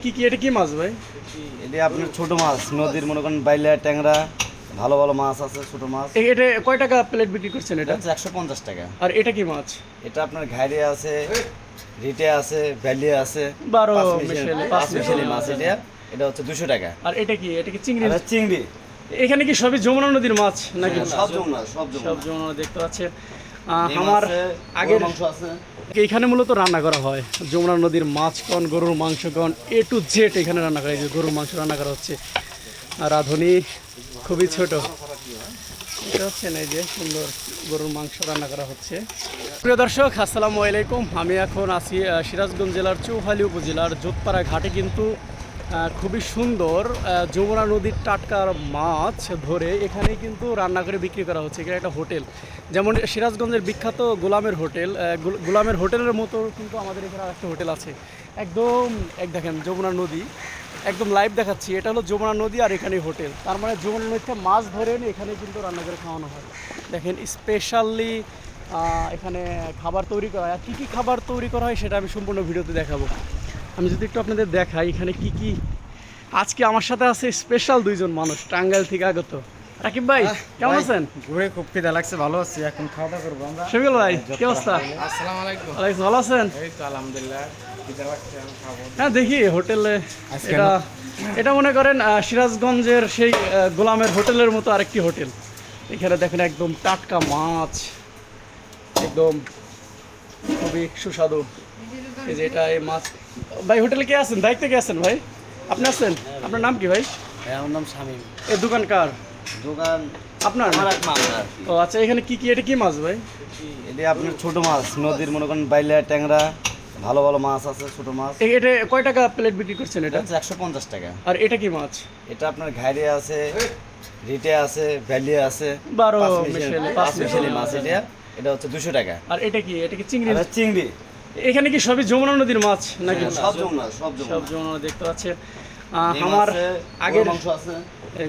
কি এটা কি মাছ ভাই? এটা আপনার ছোট মাছ, নদীর মনে করেন বাইলা ট্যাংরা, ভালো ভালো মাছ আছে ছোট মাছ। এটা কয় টাকা প্লেট বিক্রি করছেন এটা? 150 টাকা। আর এটা কি মাছ? এটা আপনার ঘাইরে আছে, রিটে আছে, ভ্যালি আছে, 12 পাঁচ মিশালি মাছ। এটা হচ্ছে 200 টাকা। আর এটা কি চিংড়ি? এটা চিংড়ি। এখানে কি সবই যমুনা নদীর মাছ নাকি? সব যমুনা, সব যমুনা দেখতে পাচ্ছে। আমার আগের মাংস আছে। এখানে মূলত রান্না করা হয় যমুনা নদীর মাছ কন, গরুর মাংস কন, A to Z এখানে রান্না করা হয়। যে গরুর মাংস রান্না করা হচ্ছে, আর রাঁধুনি খুবই ছোট। এটা হচ্ছে না, এই যে সুন্দর গরুর মাংস রান্না করা হচ্ছে। প্রিয় দর্শক, আসসালামু আলাইকুম। আমি এখন আছি সিরাজগঞ্জ জেলার চৌহালি উপজেলার যোধপাড়া ঘাটে। কিন্তু খুবই সুন্দর যমুনা নদীর টাটকা মাছ ধরে এখানেই কিন্তু রান্না করে বিক্রি করা হচ্ছে। এখানে একটা হোটেল, যেমন সিরাজগঞ্জের বিখ্যাত গোলামের হোটেল, গোলামের হোটেলের মতো কিন্তু আমাদের এখানে একটা হোটেল আছে। একদম দেখেন যমুনা নদী, একদম লাইভ দেখাচ্ছি। এটা হলো যমুনা নদী আর এখানে হোটেল। তার মানে যমুনা নদীতে মাছ ধরে এনে এখানে কিন্তু রান্না করে খাওয়ানো হয়। দেখেন স্পেশালি এখানে খাবার তৈরি করা হয়। আর কী কী খাবার তৈরি করা হয় সেটা আমি সম্পূর্ণ ভিডিওতে দেখাবো। আমি যদি একটু আপনাদের দেখাই এখানে কি কি। আজকে আমার সাথে আছে স্পেশাল দুইজন মানুষ, টাঙ্গাইল থেকে আগত। রাকিব ভাই কেমন আছেন? ঘুরে খুব খিদা লাগছে, ভালো আছি। এখন খাওয়া দাওয়া করবো আমরা। শফিকুল ভাই কি অবস্থা? আসসালামু আলাইকুম। ওয়ালাইকুম, ভালো আছেন? এই তো আলহামদুলিল্লাহ, খিদা লাগছে, আমি খাবো। হ্যাঁ দেখি হোটেলে এটা মনে করেন সিরাজগঞ্জের সেই গোলামের হোটেলের মতো আরেকটি হোটেল। এখানে দেখেন একদম টাটকা মাছ, একদম খুবই সুস্বাদু। এই যে এটা এই মাছ। ভাই হোটেলে কে আছেন? দায়িত্বে কে আছেন ভাই? আপনি আছেন? আপনার নাম কি ভাই? আমার নাম শামীম। এই দোকান কার? দোকান আপনার? আমার এক মাছ। ও আচ্ছা, এখানে কি এটা কি মাছ ভাই? এটা আপনার ছোট মাছ, নদীর মনে করেন বাইলা ট্যাংরা, ভালো ভালো মাছ আছে ছোট মাছ। এটা কয় টাকা প্লেট বিক্রি করছেন এটা? 150 টাকা। আর এটা কি মাছ? এটা আপনার ঘাইরে আছে, রিটে আছে, ভ্যালি আছে, 12 পাঁচ মিশালি মাছ। এটা হচ্ছে 200 টাকা। আর এটা কি চিংড়ি? এটা চিংড়ি। এখানে কি সবই যমুনা নদীর মাছ নাকি? সব যমুনা, সব যমুনা দেখতে পাচ্ছে। আমার আগের মাংস আছে,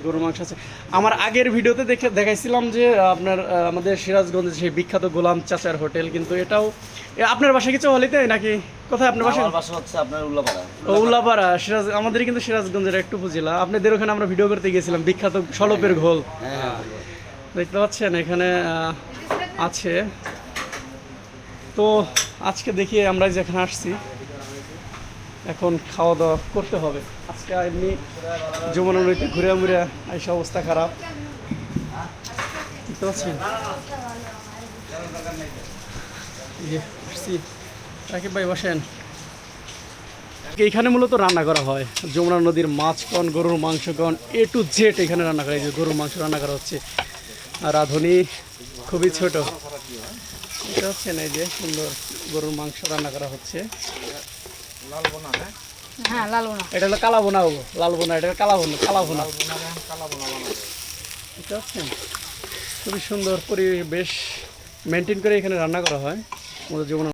গরুর মাংস আছে। আমার আগের ভিডিওতে দেখাইছিলাম যে আপনার আমাদের সিরাজগঞ্জের সেই বিখ্যাত গোলাম চাচার হোটেল। কিন্তু এটাও আপনার বাসা কিছু হলিতে নাকি কোথায়? আপনার বাসা? আমার বাসা হচ্ছে আপনার উল্লাপাড়া। উল্লাপাড়া সিরাজ, আমাদের কিন্তু সিরাজগঞ্জের একটু উপজেলা। আপনাদের ওখানে আমরা ভিডিও করতে গিয়েছিলাম, বিখ্যাত সলপের ঘোল। হ্যাঁ দেখতে পাচ্ছেন এখানে আছে। তো আজকে দেখি আমরা যেখানে আসছি, এখন খাওয়া দাওয়া করতে হবে। আজকে এমনি যমুনা নদীতে ঘুরে মুড়ে এসে অবস্থা খারাপ, দেখতে পাচ্ছেন। রাকিব ভাই বসেন। এইখানে মূলত রান্না করা হয় যমুনা নদীর মাছ কন, গরুর মাংস কন, A to Z এখানে রান্না করা হয়। যে গরুর মাংস রান্না করা হচ্ছে, আর রাঁধুনি খুবই ছোট। এটা হচ্ছে না, এই যে সুন্দর গরুর মাংস রান্না করা হচ্ছে। হ্যাঁ, লাল বোনা। এটা হলো কালা বোনা, লাল বোনা। এটা কালা বোনা। বুঝতে পারছেন? খুবই সুন্দর পরিবেশ মেনটেন করে এখানে রান্না করা হয় যমুনা।